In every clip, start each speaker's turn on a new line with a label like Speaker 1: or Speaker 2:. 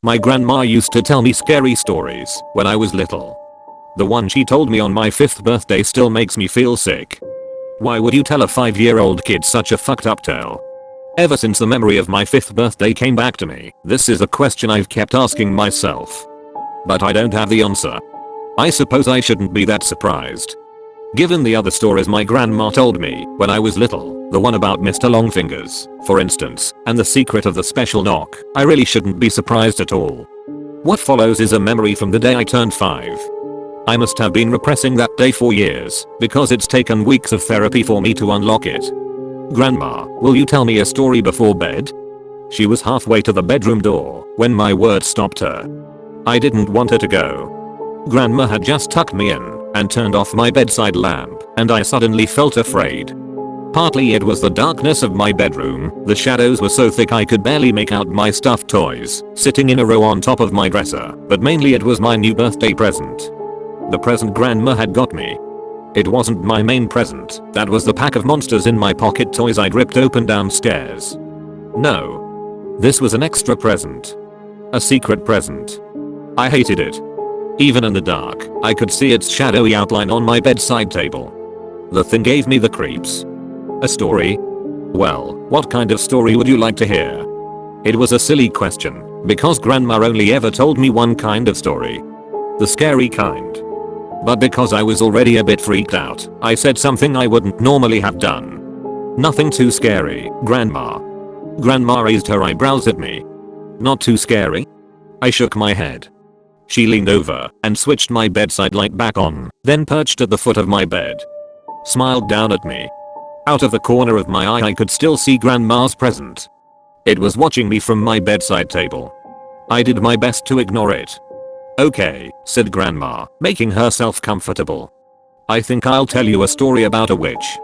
Speaker 1: My grandma used to tell me scary stories when I was little. The one she told me on my 5th birthday still makes me feel sick. Why would you tell a 5-year-old kid such a fucked up tale? Ever since the memory of my 5th birthday came back to me, this is a question I've kept asking myself. But I don't have the answer. I suppose I shouldn't be that surprised. Given the other stories my grandma told me when I was little, the one about Mr. Longfingers, for instance, and the secret of the special knock, I really shouldn't be surprised at all. What follows is a memory from the day I turned 5. I must have been repressing that day for years, because it's taken weeks of therapy for me to unlock it. Grandma, will you tell me a story before bed? She was halfway to the bedroom door when my words stopped her. I didn't want her to go. Grandma had just tucked me in and turned off my bedside lamp, and I suddenly felt afraid. Partly it was the darkness of my bedroom, the shadows were so thick I could barely make out my stuffed toys sitting in a row on top of my dresser, but mainly it was my new birthday present. The present grandma had got me. It wasn't my main present, that was the pack of monsters in my pocket toys I'd ripped open downstairs. No. This was an extra present. A secret present. I hated it. Even in the dark, I could see its shadowy outline on my bedside table. The thing gave me the creeps. A story? Well, what kind of story would you like to hear? It was a silly question, because grandma only ever told me one kind of story. The scary kind. But because I was already a bit freaked out, I said something I wouldn't normally have done. Nothing too scary, Grandma. Grandma raised her eyebrows at me. Not too scary? I shook my head. She leaned over and switched my bedside light back on, then perched at the foot of my bed. Smiled down at me. Out of the corner of my eye I could still see Grandma's present. It was watching me from my bedside table. I did my best to ignore it. Okay, said Grandma, making herself comfortable. I think I'll tell you a story about a witch.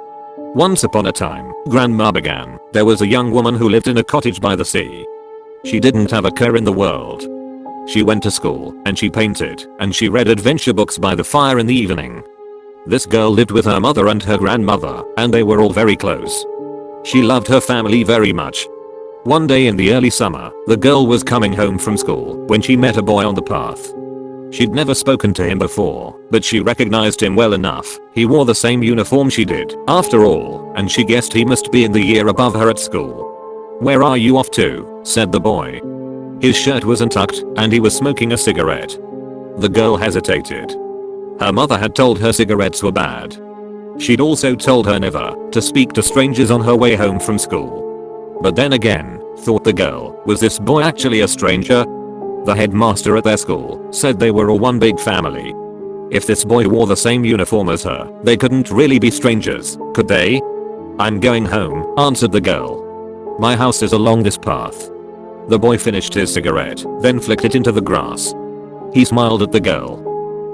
Speaker 1: Once upon a time, Grandma began, there was a young woman who lived in a cottage by the sea. She didn't have a care in the world. She went to school, and she painted, and she read adventure books by the fire in the evening. This girl lived with her mother and her grandmother, and they were all very close. She loved her family very much. One day in the early summer, the girl was coming home from school when she met a boy on the path. She'd never spoken to him before, but she recognized him well enough. He wore the same uniform she did, after all, and she guessed he must be in the year above her at school. "Where are you off to?" said the boy. His shirt was untucked, and he was smoking a cigarette. The girl hesitated. Her mother had told her cigarettes were bad. She'd also told her never to speak to strangers on her way home from school. But then again, thought the girl, was this boy actually a stranger? The headmaster at their school said they were all one big family. If this boy wore the same uniform as her, they couldn't really be strangers, could they? "I'm going home," answered the girl. "My house is along this path." The boy finished his cigarette, then flicked it into the grass. He smiled at the girl.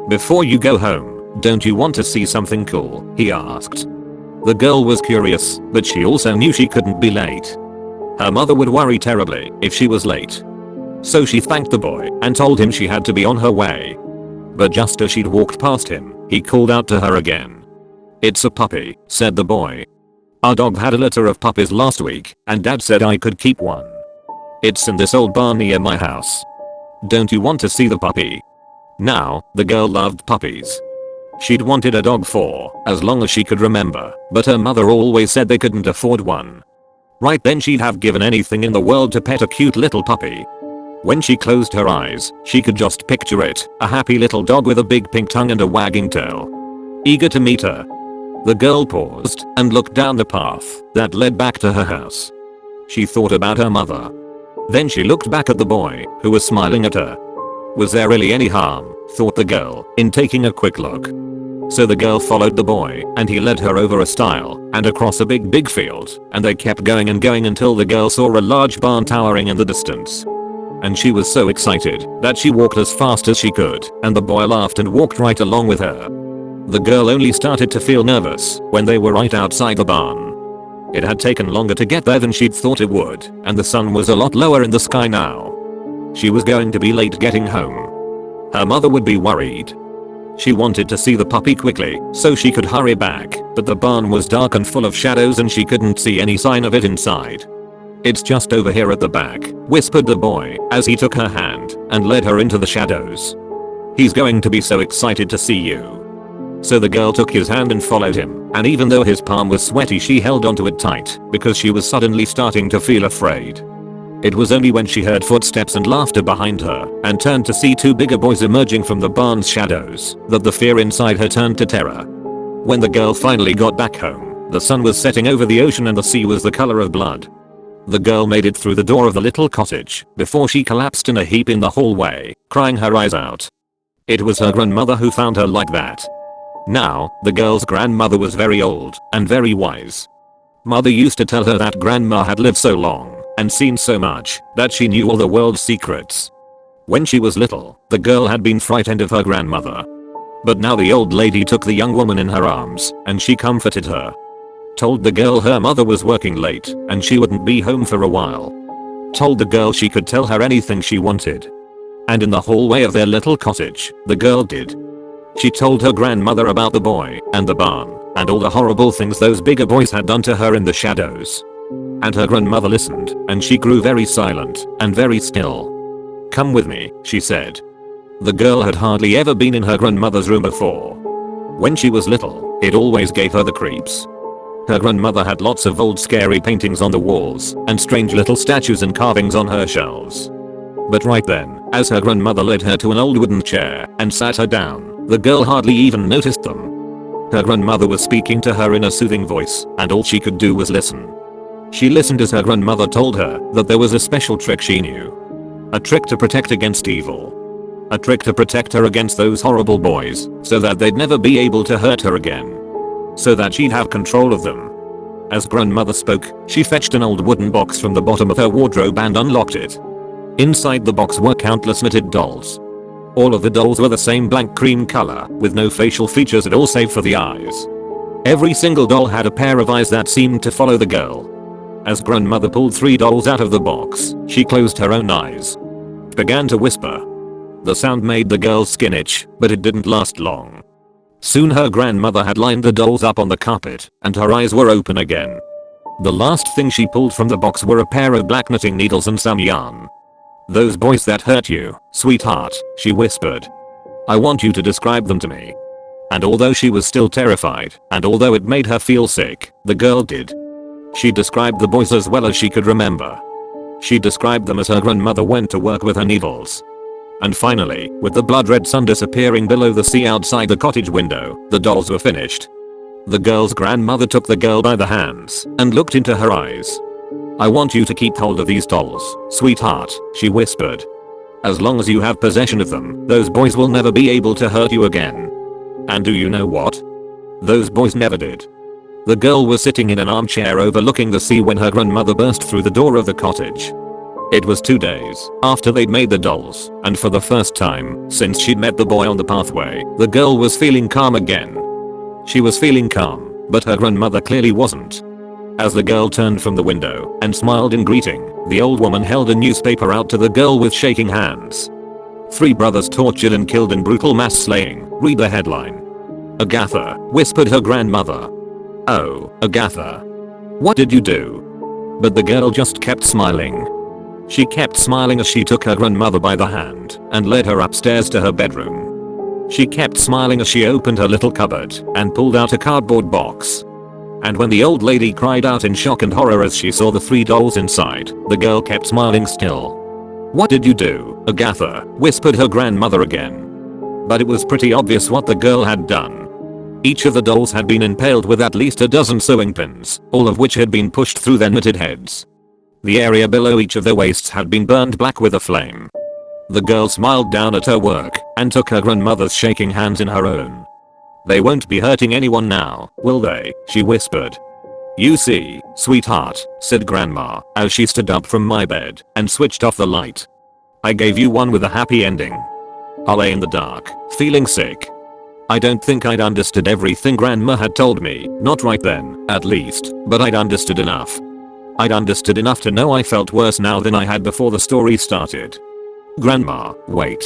Speaker 1: "Before you go home, don't you want to see something cool?" he asked. The girl was curious, but she also knew she couldn't be late. Her mother would worry terribly if she was late. So she thanked the boy and told him she had to be on her way. But just as she'd walked past him, he called out to her again. "It's a puppy," said the boy. "Our dog had a litter of puppies last week, and Dad said I could keep one. It's in this old barn near my house. Don't you want to see the puppy?" Now, the girl loved puppies. She'd wanted a dog for as long as she could remember, but her mother always said they couldn't afford one. Right then she'd have given anything in the world to pet a cute little puppy. When she closed her eyes, she could just picture it, a happy little dog with a big pink tongue and a wagging tail. Eager to meet her. The girl paused and looked down the path that led back to her house. She thought about her mother. Then she looked back at the boy, who was smiling at her. Was there really any harm, thought the girl, in taking a quick look? So the girl followed the boy, and he led her over a stile and across a big field, and they kept going and going until the girl saw a large barn towering in the distance. And she was so excited that she walked as fast as she could, and the boy laughed and walked right along with her. The girl only started to feel nervous when they were right outside the barn. It had taken longer to get there than she'd thought it would, and the sun was a lot lower in the sky now. She was going to be late getting home. Her mother would be worried. She wanted to see the puppy quickly so she could hurry back, but the barn was dark and full of shadows and she couldn't see any sign of it inside. "It's just over here at the back," whispered the boy as he took her hand and led her into the shadows. "He's going to be so excited to see you." So the girl took his hand and followed him, and even though his palm was sweaty she held onto it tight because she was suddenly starting to feel afraid. It was only when she heard footsteps and laughter behind her and turned to see two bigger boys emerging from the barn's shadows that the fear inside her turned to terror. When the girl finally got back home, the sun was setting over the ocean and the sea was the color of blood. The girl made it through the door of the little cottage before she collapsed in a heap in the hallway, crying her eyes out. It was her grandmother who found her like that. Now, the girl's grandmother was very old and very wise. Mother used to tell her that grandma had lived so long and seen so much that she knew all the world's secrets. When she was little, the girl had been frightened of her grandmother. But now the old lady took the young woman in her arms and she comforted her. Told the girl her mother was working late and she wouldn't be home for a while. Told the girl she could tell her anything she wanted. And in the hallway of their little cottage, the girl did. She told her grandmother about the boy and the barn and all the horrible things those bigger boys had done to her in the shadows. And her grandmother listened and she grew very silent and very still. "Come with me," she said. The girl had hardly ever been in her grandmother's room before. When she was little, it always gave her the creeps. Her grandmother had lots of old scary paintings on the walls and strange little statues and carvings on her shelves. But right then, as her grandmother led her to an old wooden chair and sat her down, the girl hardly even noticed them. Her grandmother was speaking to her in a soothing voice, and all she could do was listen. She listened as her grandmother told her that there was a special trick she knew. A trick to protect against evil. A trick to protect her against those horrible boys, so that they'd never be able to hurt her again. So that she'd have control of them. As grandmother spoke, she fetched an old wooden box from the bottom of her wardrobe and unlocked it. Inside the box were countless knitted dolls. All of the dolls were the same blank cream color, with no facial features at all save for the eyes. Every single doll had a pair of eyes that seemed to follow the girl. As grandmother pulled 3 dolls out of the box, she closed her own eyes. Began to whisper. The sound made the girl's skin itch, but it didn't last long. Soon her grandmother had lined the dolls up on the carpet, and her eyes were open again. The last thing she pulled from the box were a pair of black knitting needles and some yarn. "Those boys that hurt you, sweetheart," she whispered. "I want you to describe them to me." And although she was still terrified, and although it made her feel sick, the girl did. She described the boys as well as she could remember. She described them as her grandmother went to work with her needles. And finally, with the blood-red sun disappearing below the sea outside the cottage window, the dolls were finished. The girl's grandmother took the girl by the hands and looked into her eyes. "I want you to keep hold of these dolls, sweetheart," she whispered. "As long as you have possession of them, those boys will never be able to hurt you again." And do you know what? Those boys never did. The girl was sitting in an armchair overlooking the sea when her grandmother burst through the door of the cottage. It was 2 days after they'd made the dolls, and for the first time since she'd met the boy on the pathway, the girl was feeling calm again. She was feeling calm, but her grandmother clearly wasn't. As the girl turned from the window and smiled in greeting, the old woman held a newspaper out to the girl with shaking hands. "3 brothers tortured and killed in brutal mass slaying," read the headline. "Agatha," whispered her grandmother. "Oh, Agatha. What did you do?" But the girl just kept smiling. She kept smiling as she took her grandmother by the hand and led her upstairs to her bedroom. She kept smiling as she opened her little cupboard and pulled out a cardboard box. And when the old lady cried out in shock and horror as she saw the 3 dolls inside, the girl kept smiling still. "What did you do, Agatha?" whispered her grandmother again. But it was pretty obvious what the girl had done. Each of the dolls had been impaled with at least a dozen sewing pins, all of which had been pushed through their knitted heads. The area below each of their waists had been burned black with a flame. The girl smiled down at her work and took her grandmother's shaking hands in her own. "They won't be hurting anyone now, will they?" she whispered. "You see, sweetheart," said Grandma as she stood up from my bed and switched off the light. "I gave you one with a happy ending." I lay in the dark, feeling sick. I don't think I'd understood everything Grandma had told me, not right then, at least, but I'd understood enough. I'd understood enough to know I felt worse now than I had before the story started. "Grandma, wait,"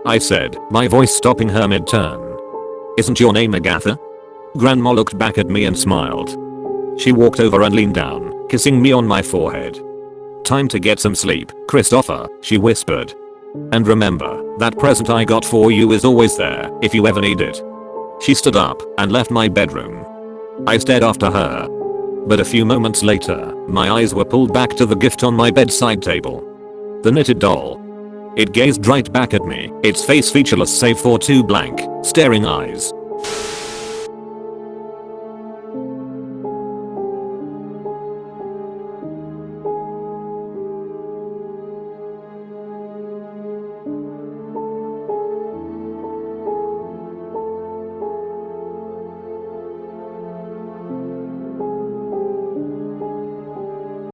Speaker 1: I said, my voice stopping her mid-turn. "Isn't your name Agatha?" Grandma looked back at me and smiled. She walked over and leaned down, kissing me on my forehead. Time to get some sleep, Christopher, she whispered. And remember, that present I got for you is always there if you ever need it. She stood up and left my bedroom. I stared after her. But a few moments later, my eyes were pulled back to the gift on my bedside table. The knitted doll. It gazed right back at me, its face featureless save for two blank, staring eyes.